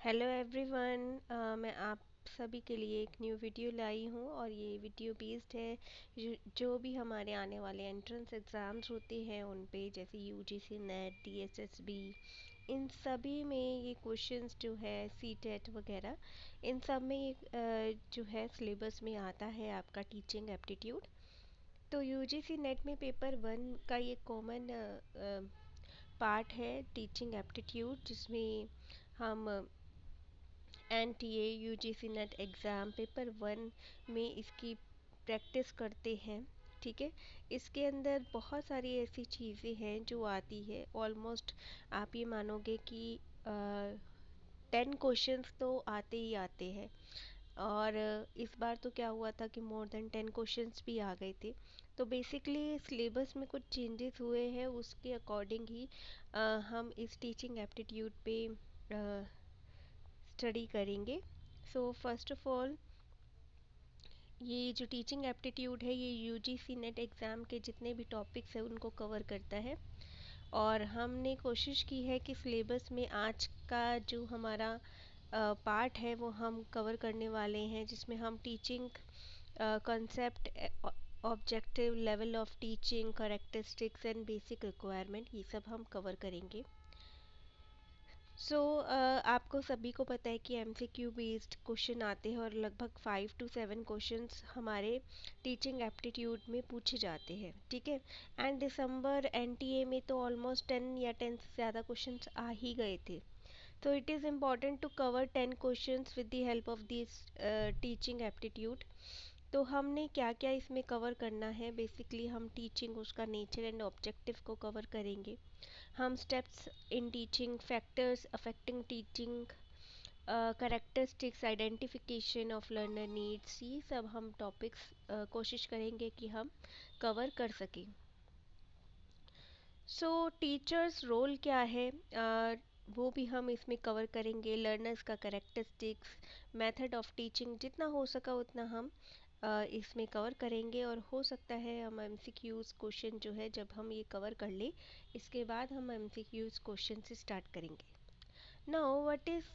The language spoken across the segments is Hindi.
Hello everyone. मैं आप सभी के लिए एक न्यू वीडियो लाई हूँ और ये वीडियो बेस्ड है जो भी हमारे आने वाले एंट्रेंस एग्ज़ाम्स होते हैं उन पे, जैसे यूजीसी नेट, डीएसएसबी, इन सभी में ये क्वेश्चंस जो है सीटेट वगैरह, इन सब में ये जो है सिलेबस में आता है आपका टीचिंग एप्टीट्यूड। तो यूजीसी नेट में पेपर 1 का ये कॉमन पार्ट है टीचिंग एप्टीट्यूड, जिसमें हम NTA UGC net exam paper 1 में इसकी प्रैक्टिस करते हैं। ठीक है। इसके अंदर बहुत सारी ऐसी चीज़ें हैं जो आती है, ऑलमोस्ट आप ये मानोगे कि 10 क्वेश्चंस तो आते ही आते हैं। और इस बार तो क्या हुआ था कि मोर देन 10 क्वेश्चंस भी आ गए थे। तो बेसिकली सिलेबस में कुछ चेंजेस हुए हैं, उसके अकॉर्डिंग ही हम इस टीचिंग एप्टीट्यूड पे स्टडी करेंगे। सो फर्स्ट ऑफ ऑल, ये जो टीचिंग एप्टीट्यूड है ये यूजीसी नेट एग्ज़ाम के जितने भी टॉपिक्स हैं उनको कवर करता है। और हमने कोशिश की है कि सिलेबस में आज का जो हमारा पार्ट है वो हम कवर करने वाले हैं, जिसमें हम teaching concept, objective, level of teaching, characteristics and basic requirement, ये सब हम कवर करेंगे। आपको सभी को पता है कि एमसीक्यू बेस्ड क्वेश्चन आते हैं और लगभग 5 to 7 क्वेश्चंस हमारे टीचिंग एप्टीट्यूड में पूछे जाते हैं। ठीक है। एंड दिसंबर एनटीए में तो ऑलमोस्ट 10 से ज़्यादा क्वेश्चंस आ ही गए थे। तो it is important to cover 10 questions with the help of this teaching aptitude. तो हमने क्या क्या इसमें कवर करना है, बेसिकली हम टीचिंग, उसका नेचर एंड ऑब्जेक्टिव को कवर करेंगे। हम steps in teaching, factors affecting teaching, characteristics, identification of learner needs, ये सब हम टॉपिक्स कोशिश करेंगे कि हम कवर कर सकें। टीचर्स रोल क्या है, वो भी हम इसमें कवर करेंगे। लर्नर्स का करेक्टरिस्टिक्स, मेथड ऑफ टीचिंग, जितना हो सका उतना हम इसमें कवर करेंगे। और हो सकता है हम एमसीक्यूज़ क्वेश्चन जो है, जब हम ये कवर कर ले इसके बाद हम एमसीक्यूज़ क्वेश्चन से स्टार्ट करेंगे। Now what is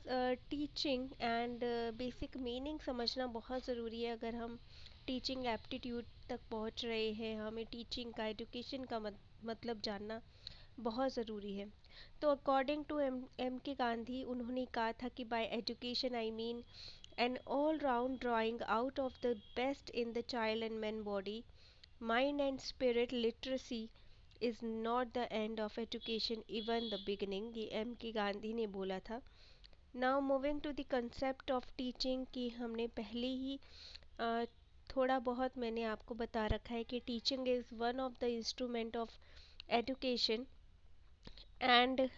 teaching and basic meaning समझना बहुत ज़रूरी है। अगर हम टीचिंग एप्टीट्यूड तक पहुंच रहे हैं, हमें टीचिंग का, एजुकेशन का मतलब जानना बहुत ज़रूरी है। तो according to M K Gandhi, उन्होंने कहा था कि by education I mean an all round drawing out of the best in the child and man body, mind and spirit. Literacy is not the end of education, even the beginning, ये एम के गांधी ने बोला था। Now moving to the concept of teaching, की हमने पहले ही अ, थोड़ा बहुत मैंने आपको बता रखा है कि teaching is one of the instrument of education and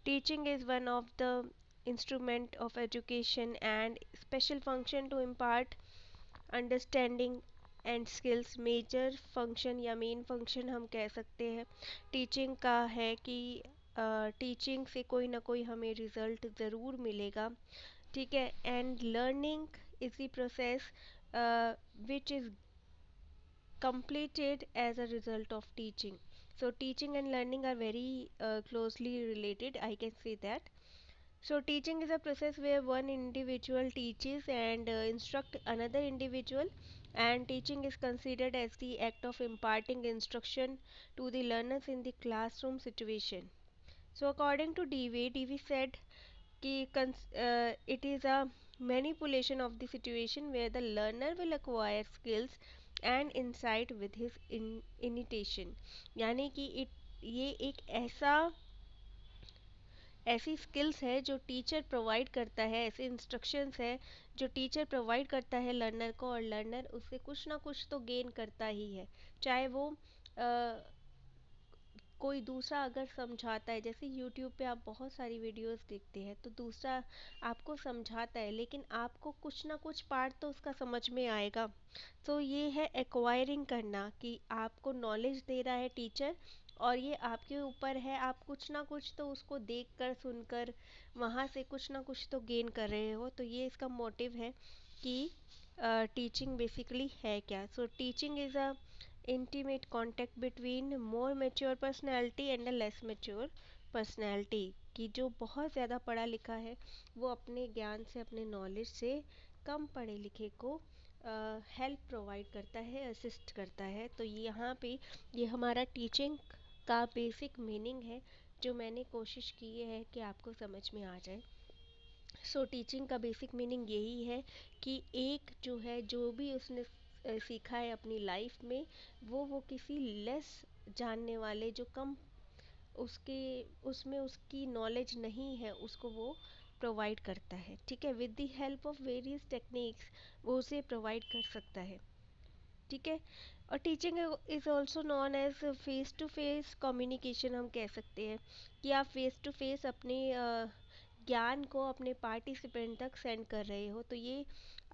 teaching is one of the instrument of education and special function to impart understanding and skills. Major function या मेन फंक्शन हम कह सकते हैं टीचिंग का है कि टीचिंग से कोई ना कोई हमें रिज़ल्ट ज़रूर मिलेगा। ठीक है। And learning is the process which is completed as a result of teaching. So teaching and learning are very closely related, I can say that. So teaching is a process where one individual teaches and instruct another individual, and teaching is considered as the act of imparting instruction to the learners in the classroom situation. So according to Dewey said कि it is a manipulation of the situation where the learner will acquire skills and insight with his imitation। यानी कि ये एक ऐसी स्किल्स है जो टीचर प्रोवाइड करता है, ऐसे इंस्ट्रक्शंस है जो टीचर प्रोवाइड करता है लर्नर को, और लर्नर उससे कुछ ना कुछ तो गेन करता ही है। चाहे वो कोई दूसरा अगर समझाता है, जैसे यूट्यूब पे आप बहुत सारी वीडियोस देखते हैं, तो दूसरा आपको समझाता है लेकिन आपको कुछ ना कुछ पार्ट तो उसका समझ में आएगा। तो ये है एक्वायरिंग करना, कि आपको नॉलेज दे रहा है टीचर और ये आपके ऊपर है, आप कुछ ना कुछ तो उसको देख कर, सुनकर, वहाँ से कुछ ना कुछ तो गेन कर रहे हो। तो ये इसका मोटिव है कि टीचिंग बेसिकली है क्या। So teaching is a intimate contact between more mature personality and a less mature personality, कि जो बहुत ज़्यादा पढ़ा लिखा है वो अपने ज्ञान से, अपने नॉलेज से कम पढ़े लिखे को हेल्प प्रोवाइड करता है, असिस्ट करता है। तो यहाँ पे ये हमारा टीचिंग का बेसिक मीनिंग है, जो मैंने कोशिश की है कि आपको समझ में आ जाए। सो टीचिंग का बेसिक मीनिंग यही है कि एक जो है, जो भी उसने सीखा है अपनी लाइफ में, वो किसी लेस जानने वाले, जो कम उसके उसमें उसकी नॉलेज नहीं है, उसको वो प्रोवाइड करता है। ठीक है, with the help of various techniques वो उसे प्रोवाइड कर सकता है। ठीक है। और teaching is also known as face to face communication, हम कह सकते हैं कि आप फेस टू फेस अपने ज्ञान को अपने पार्टिसिपेंट तक सेंड कर रहे हो। तो ये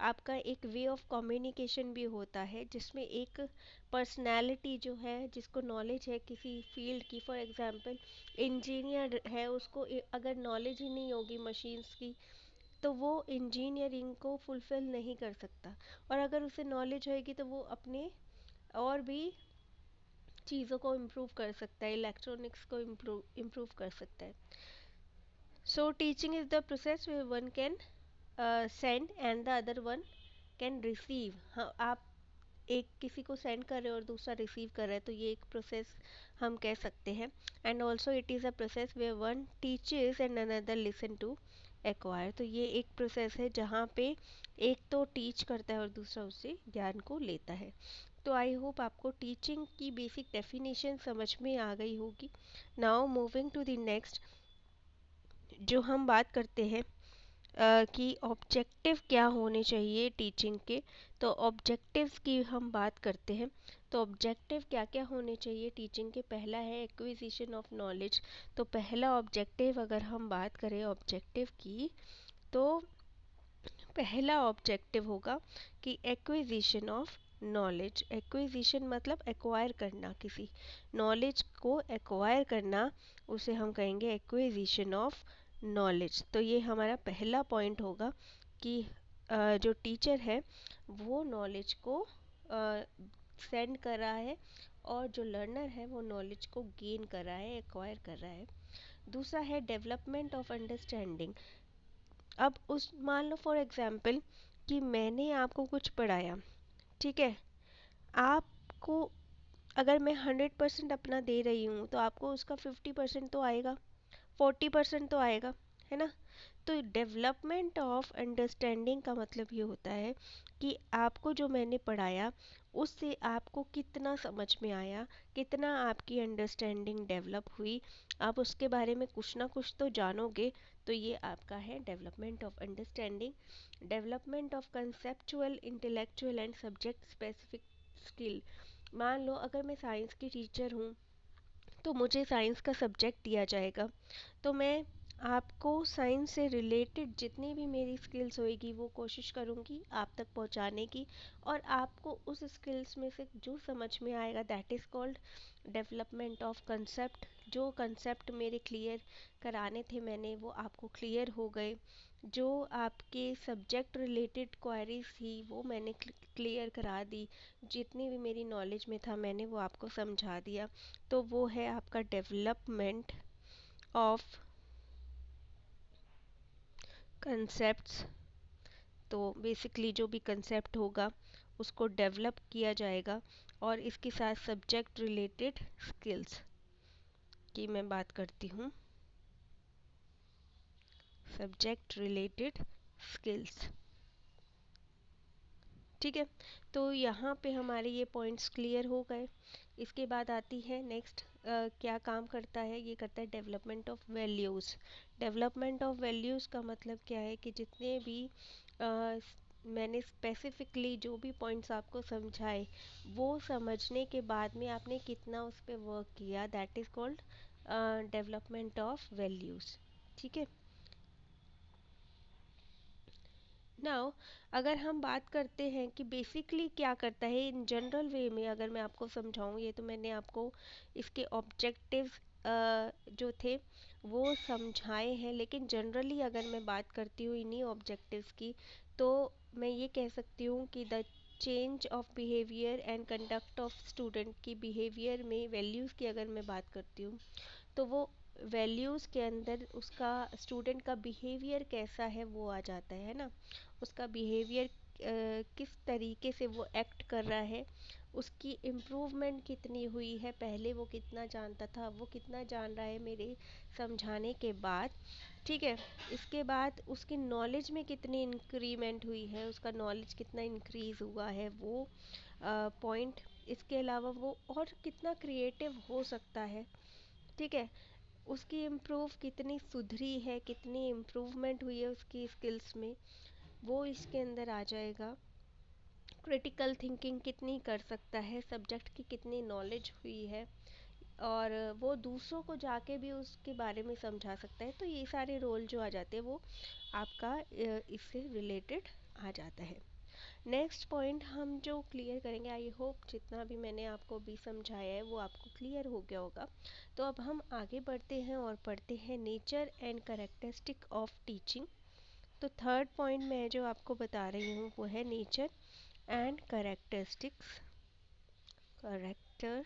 आपका एक वे ऑफ कम्युनिकेशन भी होता है, जिसमें एक पर्सनैलिटी जो है, जिसको नॉलेज है किसी फील्ड की, फॉर एग्जांपल इंजीनियर है, उसको अगर नॉलेज ही नहीं होगी मशीन्स की, तो वो इंजीनियरिंग को फुलफ़िल नहीं कर सकता। और अगर उसे नॉलेज होएगी तो वो अपने और भी चीज़ों को इम्प्रूव कर सकता है, इलेक्ट्रॉनिक्स को इम्प्रूव कर सकता है। So teaching is the process way one can send and the other one can receive. हाँ, आप एक किसी को सेंड कर रहे हो और दूसरा रिसीव कर रहा है, तो ये एक प्रोसेस हम कह सकते हैं। And also it is a process way one teaches and another listen to acquire. तो ये एक प्रोसेस है जहाँ पे एक तो टीच करता है और दूसरा उससे ज्ञान को लेता है। तो आई होप आपको टीचिंग की बेसिक डेफिनेशन समझ में आ गई होगी। Now moving to the next, जो हम बात करते हैं कि ऑब्जेक्टिव क्या होने चाहिए टीचिंग के। तो ऑब्जेक्टिव्स की हम बात करते हैं। तो ऑब्जेक्टिव क्या क्या होने चाहिए टीचिंग के। पहला है एक्विजिशन ऑफ नॉलेज। तो पहला ऑब्जेक्टिव, अगर हम बात करें ऑब्जेक्टिव की, तो पहला ऑब्जेक्टिव होगा कि एक्विजिशन ऑफ नॉलेज। एक्विजिशन मतलब एक्वायर करना, किसी नॉलेज को एक्वायर करना, उसे हम कहेंगे एक्विजिशन ऑफ नॉलेज। तो ये हमारा पहला पॉइंट होगा कि जो टीचर है वो नॉलेज को सेंड कर रहा है, और जो लर्नर है वो नॉलेज को गेन कर रहा है, एक्वायर कर रहा है। दूसरा है डेवलपमेंट ऑफ अंडरस्टैंडिंग। अब उस मान लो फॉर एग्जांपल कि मैंने आपको कुछ पढ़ाया, ठीक है, आपको अगर मैं 100% अपना दे रही हूँ तो आपको उसका 50% तो आएगा, 40% तो आएगा, है ना। तो डेवलपमेंट ऑफ अंडरस्टैंडिंग का मतलब ये होता है कि आपको जो मैंने पढ़ाया उससे आपको कितना समझ में आया, कितना आपकी अंडरस्टैंडिंग डेवलप हुई, आप उसके बारे में कुछ ना कुछ तो जानोगे। तो ये आपका है development of understanding. Development of conceptual, intellectual and subject specific skill. मान लो अगर मैं साइंस की टीचर हूँ, तो मुझे साइंस का सब्जेक्ट दिया जाएगा, तो मैं आपको साइंस से रिलेटेड जितनी भी मेरी स्किल्स होएगी वो कोशिश करूँगी आप तक पहुँचाने की, और आपको उस स्किल्स में से जो समझ में आएगा, that is called development of concept. जो कंसेप्ट मेरे क्लियर कराने थे मैंने, वो आपको क्लियर हो गए। जो आपके सब्जेक्ट रिलेटेड क्वेरीज थी वो मैंने क्लियर करा दी। जितनी भी मेरी नॉलेज में था मैंने वो आपको समझा दिया। तो वो है आपका डेवलपमेंट ऑफ कंसेप्ट्स। तो बेसिकली जो भी कंसेप्ट होगा उसको डेवलप किया जाएगा। और इसके साथ सब्जेक्ट रिलेटेड स्किल्स की मैं बात करती हूँ, सब्जेक्ट रिलेटेड स्किल्स। ठीक है, तो यहाँ पे हमारे ये पॉइंट्स क्लियर हो गए। इसके बाद आती है नेक्स्ट, क्या काम करता है, ये करता है development of values. Development of values का मतलब क्या है कि जितने भी मैंने स्पेसिफिकली जो भी पॉइंट्स आपको समझाए, वो समझने के बाद में आपने कितना उस पर वर्क किया, that is called development of values. ठीक है। नाउ अगर हम बात करते हैं कि बेसिकली क्या करता है इन जनरल वे में, अगर मैं आपको समझाऊँ, ये तो मैंने आपको इसके ऑब्जेक्टिव्स जो थे वो समझाए हैं, लेकिन जनरली अगर मैं बात करती हूँ इन्हीं ऑब्जेक्टिव्स की, तो मैं ये कह सकती हूँ कि the change of behaviour and conduct of student की बिहेवियर में वैल्यूज़ की अगर मैं बात करती हूँ तो वो वैल्यूज़ के अंदर उसका स्टूडेंट का बिहेवियर कैसा है वो आ जाता है ना। उसका बिहेवियर किस तरीके से वो एक्ट कर रहा है, उसकी इम्प्रूवमेंट कितनी हुई है, पहले वो कितना जानता था वो कितना जान रहा है मेरे समझाने के बाद। ठीक है, इसके बाद उसकी नॉलेज में कितनी इंक्रीमेंट हुई है, उसका नॉलेज कितना इंक्रीज़ हुआ है वो पॉइंट। इसके अलावा वो और कितना क्रिएटिव हो सकता है। ठीक है, उसकी इम्प्रूव कितनी सुधरी है, कितनी इम्प्रूवमेंट हुई है उसकी स्किल्स में, वो इसके अंदर आ जाएगा। क्रिटिकल थिंकिंग कितनी कर सकता है, सब्जेक्ट की कितनी नॉलेज हुई है, और वो दूसरों को जाके भी उसके बारे में समझा सकता है। तो ये सारे रोल जो आ जाते हैं वो आपका इससे रिलेटेड आ जाता है। नेक्स्ट पॉइंट हम जो क्लियर करेंगे, आई होप जितना भी मैंने आपको अभी समझाया है वो आपको क्लियर हो गया होगा। तो अब हम आगे बढ़ते हैं और पढ़ते हैं nature and characteristic of teaching. तो थर्ड पॉइंट मैं जो आपको बता रही हूँ वो है nature and characteristics character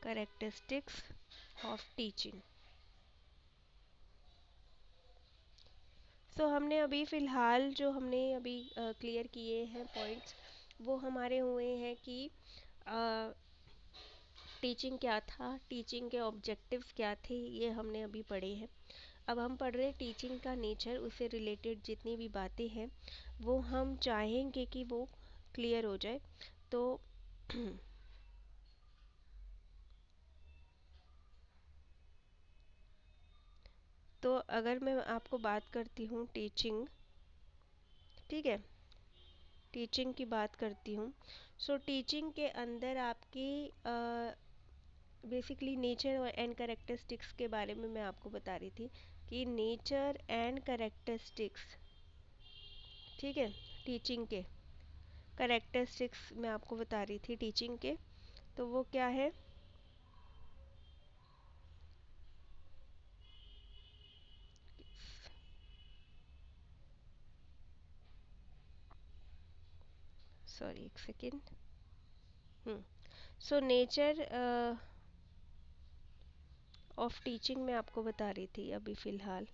characteristics of teaching. So हमने अभी फ़िलहाल जो हमने अभी क्लियर किए हैं पॉइंट्स, वो हमारे हुए हैं कि टीचिंग क्या था, टीचिंग के ऑब्जेक्टिव्स क्या थे, ये हमने अभी पढ़े हैं। अब हम पढ़ रहे हैं टीचिंग का नेचर, उससे रिलेटेड जितनी भी बातें हैं वो हम चाहेंगे कि वो क्लियर हो जाए। तो तो अगर मैं आपको बात करती हूँ टीचिंग, ठीक है, टीचिंग की बात करती हूँ। सो टीचिंग के अंदर आपकी बेसिकली नेचर एंड करेक्टरिस्टिक्स के बारे में मैं आपको बता रही थी कि नेचर एंड करेक्टरिस्टिक्स, ठीक है, टीचिंग के करेक्टरिस्टिक्स मैं आपको बता रही थी टीचिंग के। तो वो क्या है, सॉरी एक second. So nature of teaching मैं आपको बता रही थी अभी फ़िलहाल।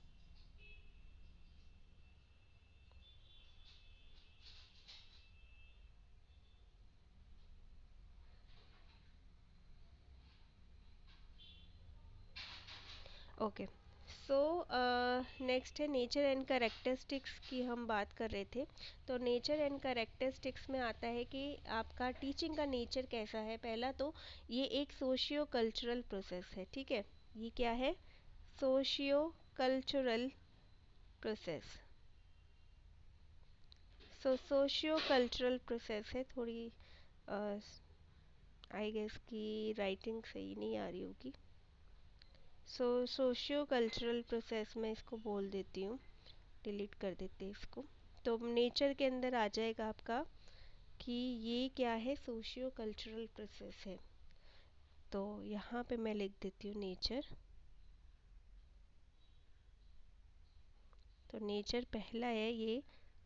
ओके, सो नेक्स्ट है नेचर एंड करेक्टरिस्टिक्स की हम बात कर रहे थे। तो नेचर एंड करेक्टरिस्टिक्स में आता है कि आपका टीचिंग का नेचर कैसा है। पहला तो ये एक सोशियो कल्चरल प्रोसेस है, ठीक है, ये क्या है, सोशियो कल्चरल प्रोसेस। सो सोशियो कल्चरल प्रोसेस है, थोड़ी आई गेस की राइटिंग सही नहीं आ रही होगी। सो सोशियो कल्चरल प्रोसेस में इसको बोल देती हूँ, डिलीट कर देते हैं इसको। तो नेचर के अंदर आ जाएगा आपका कि ये क्या है, सोशियो कल्चरल प्रोसेस है। तो यहाँ पे मैं लिख देती हूँ नेचर। तो नेचर पहला है ये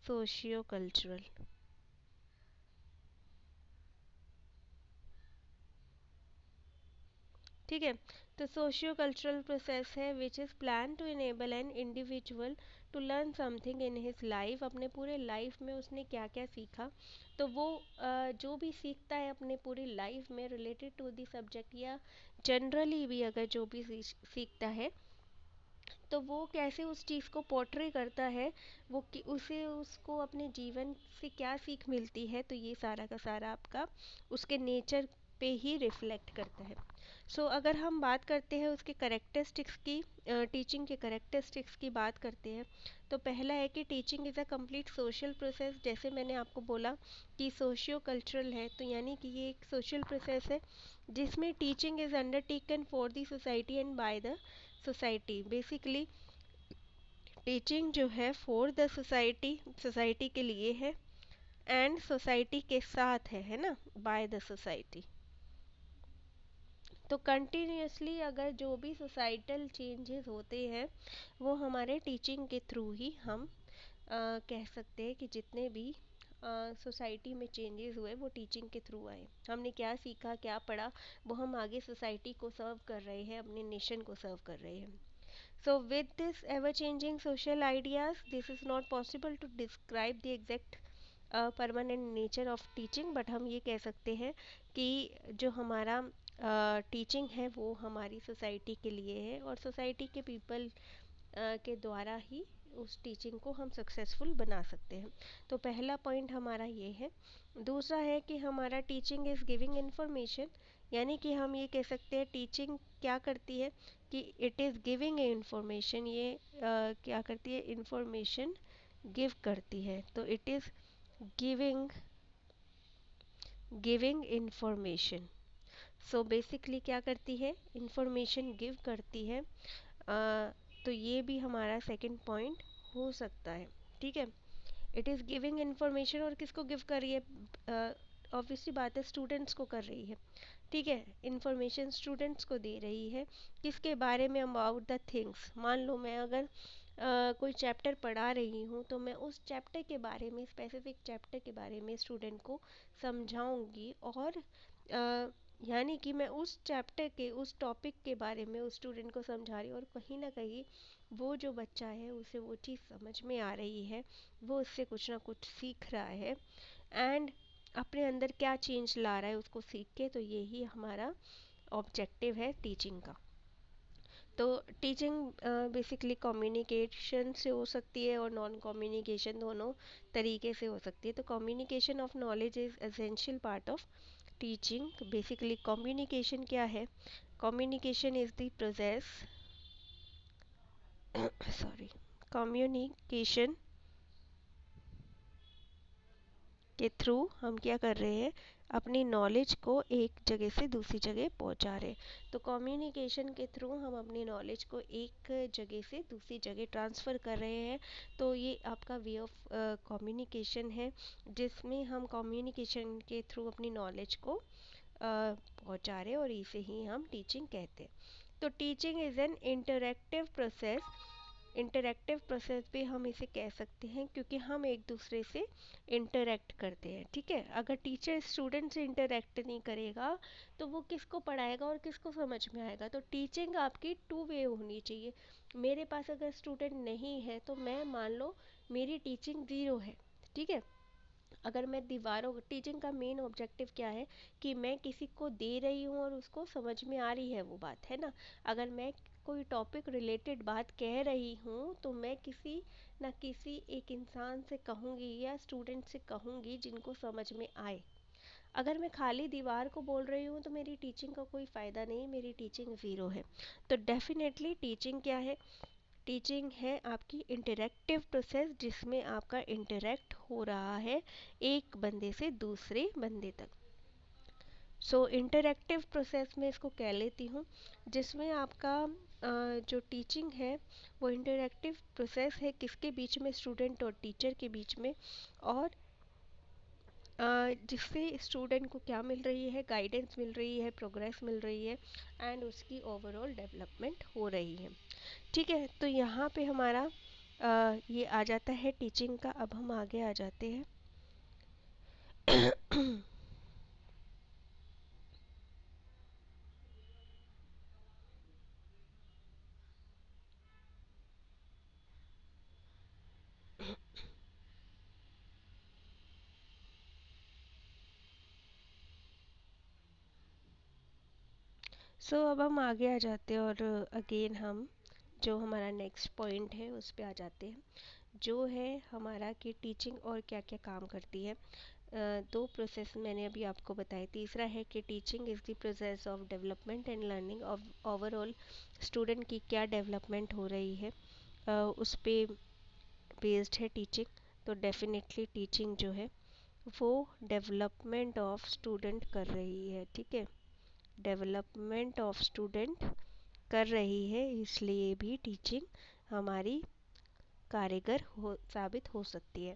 सोशियो कल्चरल, ठीक है। तो सोशियो कल्चरल प्रोसेस है which is plan to enable an individual to learn something in his life. अपने पूरे लाइफ में उसने क्या क्या सीखा, तो वो जो भी सीखता है अपने पूरी लाइफ में रिलेटेड टू दी सब्जेक्ट, या जनरली भी अगर जो भी सीखता है तो वो कैसे उस चीज़ को पोर्ट्रे करता है, वो कि उसे उसको अपने जीवन से क्या सीख मिलती है, तो ये सारा का सारा आपका उसके नेचर पे ही रिफ्लेक्ट करता है। अगर हम बात करते हैं उसके करेक्टरिस्टिक्स की, टीचिंग के करेक्टरिस्टिक्स की बात करते हैं, तो पहला है कि teaching is a complete social process. जैसे मैंने आपको बोला कि सोशियो कल्चरल है, तो यानी कि ये एक सोशल प्रोसेस है जिसमें teaching is undertaken for the society and by the society. Basically teaching जो है फॉर द सोसाइटी, सोसाइटी के लिए है, एंड सोसाइटी के साथ है ना, बाय द सोसाइटी। तो कंटिन्यूसली अगर जो भी सोसाइटल चेंजेस होते हैं वो हमारे टीचिंग के थ्रू ही हम कह सकते हैं कि जितने भी सोसाइटी में चेंजेस हुए वो टीचिंग के थ्रू आए। हमने क्या सीखा, क्या पढ़ा, वो हम आगे सोसाइटी को सर्व कर रहे हैं, अपने नेशन को सर्व कर रहे हैं। So with this ever changing social ideas, this is not possible to describe the exact permanent nature of teaching, but हम ये कह सकते हैं कि जो हमारा टीचिंग है वो हमारी सोसाइटी के लिए है, और सोसाइटी के पीपल के द्वारा ही उस टीचिंग को हम सक्सेसफुल बना सकते हैं। तो पहला पॉइंट हमारा ये है। दूसरा है कि हमारा टीचिंग इज़ गिविंग इंफॉर्मेशन, यानी कि हम ये कह सकते हैं टीचिंग क्या करती है कि it is giving a information. ये क्या करती है, इंफॉर्मेशन गिव करती है। तो it is giving giving information. So basically क्या करती है, इंफॉर्मेशन गिव करती है। तो ये भी हमारा सेकंड पॉइंट हो सकता है। ठीक है, इट इज़ गिविंग इंफॉर्मेशन, और किसको गिव कर रही है, ऑब्वियसली बात है स्टूडेंट्स को कर रही है। ठीक है, इंफॉर्मेशन स्टूडेंट्स को दे रही है, किसके बारे में, अबाउट द थिंग्स। मान लो मैं अगर कोई चैप्टर पढ़ा रही हूँ तो मैं उस चैप्टर के बारे में, स्पेसिफिक चैप्टर के बारे में स्टूडेंट को समझाऊंगी, और यानी कि मैं उस चैप्टर के, उस टॉपिक के बारे में उस स्टूडेंट को समझा रही हूँ, और कहीं ना कहीं वो जो बच्चा है उसे वो चीज़ समझ में आ रही है, वो उससे कुछ ना कुछ सीख रहा है, एंड अपने अंदर क्या चेंज ला रहा है उसको सीख के। तो यही हमारा ऑब्जेक्टिव है टीचिंग का। तो टीचिंग बेसिकली कम्युनिकेशन से हो सकती है और नॉन कम्युनिकेशन, दोनों तरीके से हो सकती है। तो communication of knowledge is essential part of teaching. Basically communication क्या है, communication is the process sorry communication के थ्रू हम क्या कर रहे हैं, अपनी नॉलेज को एक जगह से दूसरी जगह पहुंचा रहे हैं। तो कम्युनिकेशन के थ्रू हम अपनी नॉलेज को एक जगह से दूसरी जगह ट्रांसफ़र कर रहे हैं। तो ये आपका वे ऑफ कम्युनिकेशन है, जिसमें हम कम्युनिकेशन के थ्रू अपनी नॉलेज को पहुंचा रहे हैं, और इसे ही हम टीचिंग कहते हैं। तो teaching is N interactive process. Interactive process भी हम इसे कह सकते हैं, क्योंकि हम एक दूसरे से इंटरैक्ट करते हैं। ठीक है, अगर टीचर स्टूडेंट से इंटरैक्ट नहीं करेगा तो वो किसको पढ़ाएगा और किसको समझ में आएगा। तो टीचिंग आपकी टू वे होनी चाहिए। मेरे पास अगर स्टूडेंट नहीं है तो मैं, मान लो मेरी टीचिंग ज़ीरो है। ठीक है, अगर मैं दीवारों, टीचिंग का मेन ऑब्जेक्टिव क्या है कि मैं किसी को दे रही हूँ और उसको समझ में आ रही है वो बात, है ना। अगर मैं कोई टॉपिक रिलेटेड बात कह रही हूँ तो मैं किसी ना किसी एक इंसान से कहूँगी या स्टूडेंट से कहूँगी जिनको समझ में आए। अगर मैं खाली दीवार को बोल रही हूँ तो मेरी टीचिंग का कोई फ़ायदा नहीं, मेरी टीचिंग ज़ीरो है। तो डेफिनेटली टीचिंग क्या है, टीचिंग है आपकी इंटरेक्टिव प्रोसेस, जिसमें आपका इंटरेक्ट हो रहा है एक बंदे से दूसरे बंदे तक। सो इंटरेक्टिव प्रोसेस में इसको कह लेती हूँ, जिसमें आपका जो टीचिंग है वो इंटरेक्टिव प्रोसेस है, किसके बीच में, स्टूडेंट और टीचर के बीच में। और जिससे स्टूडेंट को क्या मिल रही है, गाइडेंस मिल रही है, प्रोग्रेस मिल रही है, एंड उसकी ओवरऑल डेवलपमेंट हो रही है। ठीक है, तो यहाँ पे हमारा ये आ जाता है टीचिंग का। अब हम आगे आ जाते हैं। अब हम आगे आ जाते हैं, और अगेन हम जो हमारा नेक्स्ट पॉइंट है उस पे आ जाते हैं, जो है हमारा कि टीचिंग और क्या क्या काम करती है। दो प्रोसेस मैंने अभी आपको बताया। तीसरा है कि teaching is the process of development and learning of overall, student की क्या डेवलपमेंट हो रही है, उस पे बेस्ड है टीचिंग। तो डेफिनेटली टीचिंग जो है वो डेवलपमेंट ऑफ स्टूडेंट कर रही है। ठीक है, डेवलपमेंट ऑफ स्टूडेंट कर रही है, इसलिए भी टीचिंग हमारी कारगर हो साबित हो सकती है।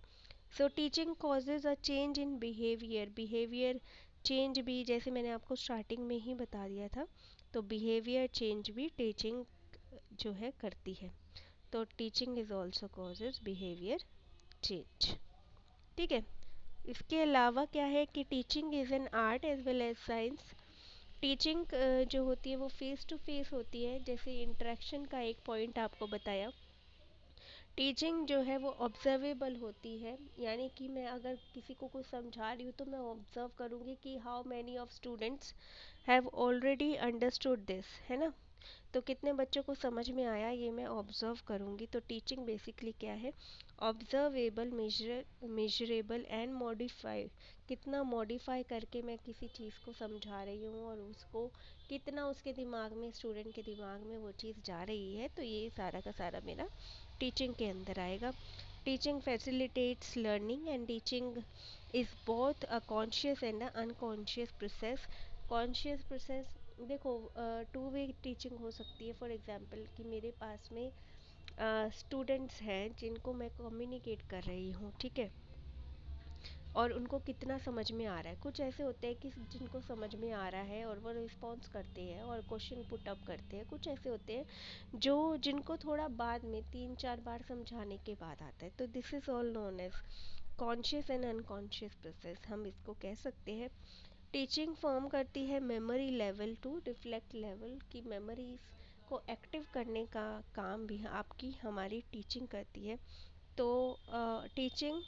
So teaching causes a change in behaviour. Behaviour change भी, जैसे मैंने आपको स्टार्टिंग में ही बता दिया था, तो बिहेवियर चेंज भी टीचिंग जो है करती है। तो teaching is also causes behaviour change. ठीक है। इसके अलावा क्या है कि teaching is an art as well as science. Teaching जो होती है वो फेस टू फेस होती है, जैसे इंटरेक्शन का एक पॉइंट आपको बताया। टीचिंग जो है वो ऑब्जर्वेबल होती है, यानी कि मैं अगर किसी को कुछ समझा रही हूँ तो मैं ऑब्जर्व करूँगी कि how many of students have already understood this, है ना। तो कितने बच्चों को समझ में आया ये मैं ऑब्जर्व करूँगी। तो टीचिंग बेसिकली क्या है, ऑब्जर्वेबल, मेजरेबल एंड मॉडिफाई। कितना मॉडिफाई करके मैं किसी चीज़ को समझा रही हूँ और उसको कितना उसके दिमाग में, स्टूडेंट के दिमाग में वो चीज़ जा रही है, तो ये सारा का सारा मेरा टीचिंग के अंदर आएगा। Teaching facilitates learning and teaching is both a conscious and a unconscious process. Conscious process, देखो, टू वे टीचिंग हो सकती है। फॉर एग्जांपल कि मेरे पास में स्टूडेंट्स हैं जिनको मैं कम्युनिकेट कर रही हूँ, ठीक है, और उनको कितना समझ में आ रहा है। कुछ ऐसे होते हैं कि जिनको समझ में आ रहा है और वो रिस्पॉन्स करते हैं और क्वेश्चन पुट अप करते हैं। कुछ ऐसे होते हैं जो जिनको थोड़ा बाद में 3-4 बार समझाने के बाद आता है। तो this is all known as conscious and unconscious process, हम इसको कह सकते हैं। टीचिंग फॉर्म करती है memory level to reflect level, की मेमोरीज को एक्टिव करने का काम भी आपकी हमारी टीचिंग करती है। तो टीचिंग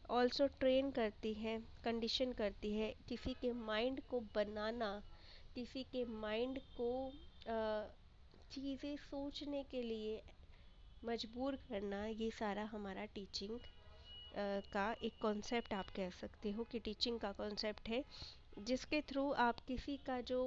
ऑल्सो ट्रेन करती है, कंडीशन करती है किसी के माइंड को बनाना, किसी के माइंड को चीज़ें सोचने के लिए मजबूर करना। ये सारा हमारा टीचिंग का एक कॉन्सेप्ट आप कह सकते हो कि टीचिंग का कॉन्सेप्ट है, जिसके थ्रू आप किसी का जो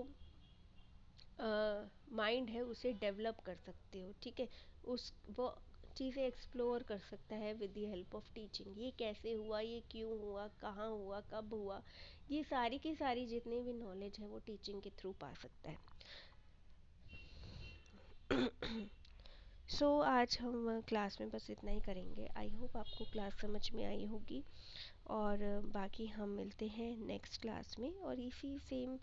माइंड है उसे डेवलप कर सकते हो। ठीक है, उस वो चीज़ें एक्सप्लोर कर सकता है with the help of teaching. ये कैसे हुआ, ये क्यों हुआ, कहाँ हुआ, कब हुआ, ये सारी की सारी जितनी भी नॉलेज है वो टीचिंग के थ्रू पा सकता है। आज हम क्लास में बस इतना ही करेंगे। आई होप आपको क्लास समझ में आई होगी, और बाकी हम मिलते हैं नेक्स्ट क्लास में और इसी सेम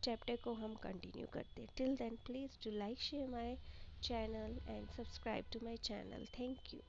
चैप्टर को हम कंटिन्यू करते हैं। Till then please do like, share my channel and subscribe to my channel. Thank you.